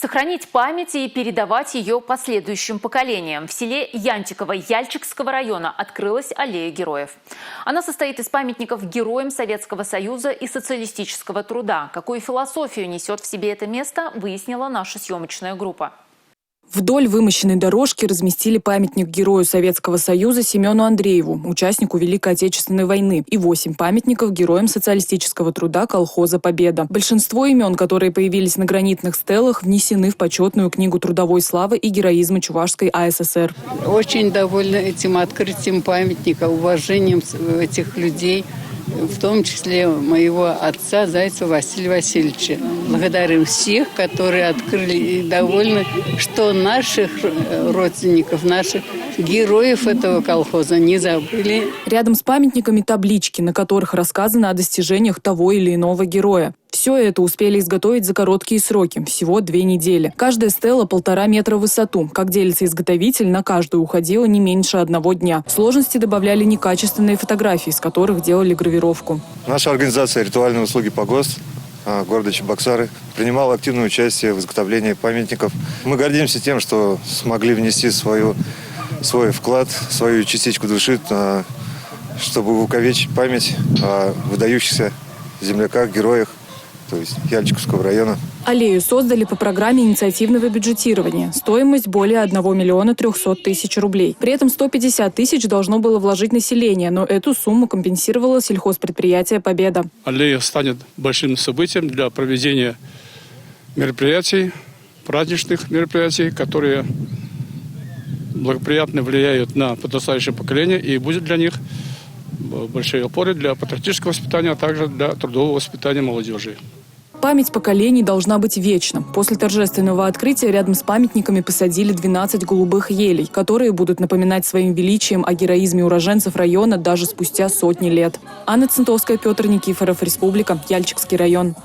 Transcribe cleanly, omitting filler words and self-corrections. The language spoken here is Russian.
сохранить память и передавать ее последующим поколениям? В селе Янчиково Яльчикского района открылась аллея героев. Она состоит из памятников героям Советского Союза и социалистического труда. Какую философию несет в себе это место, выяснила наша съемочная группа. Вдоль вымощенной дорожки разместили памятник герою Советского Союза Семену Андрееву, участнику Великой Отечественной войны, и 8 памятников героям социалистического труда колхоза «Победа». Большинство имен, которые появились на гранитных стелах, внесены в почетную книгу трудовой славы и героизма Чувашской АССР. Очень довольна этим открытием памятника, уважением этих людей, в том числе моего отца Зайцева Василия Васильевича. Благодарю всех, которые открыли, и довольны, что наших родственников, наших героев этого колхоза не забыли. Рядом с памятниками таблички, на которых рассказано о достижениях того или иного героя. Все это успели изготовить за короткие сроки, всего 2 недели. Каждая стела 1,5 метра в высоту. Как делится изготовитель, на каждую уходило не меньше 1 дня. Сложности добавляли некачественные фотографии, с которых делали гравировку. Наша организация «Ритуальные услуги по ГОСТ» города Чебоксары принимала активное участие в изготовлении памятников. Мы гордимся тем, что смогли внести свой вклад, свою частичку души, чтобы увековечить память о выдающихся земляках, героях, то есть Яльчиковского района. Аллею создали по программе инициативного бюджетирования. Стоимость более 1 300 000 рублей. При этом 150 000 должно было вложить население, но эту сумму компенсировало сельхозпредприятие «Победа». Аллея станет большим событием для проведения мероприятий, праздничных мероприятий, которые благоприятно влияют на подрастающее поколение и будет для них большие опоры для патриотического воспитания, а также для трудового воспитания молодежи. Память поколений должна быть вечна. После торжественного открытия рядом с памятниками посадили 12 голубых елей, которые будут напоминать своим величием о героизме уроженцев района даже спустя сотни лет. Анна Центовская, Петр Никифоров, Республика, Яльчикский район.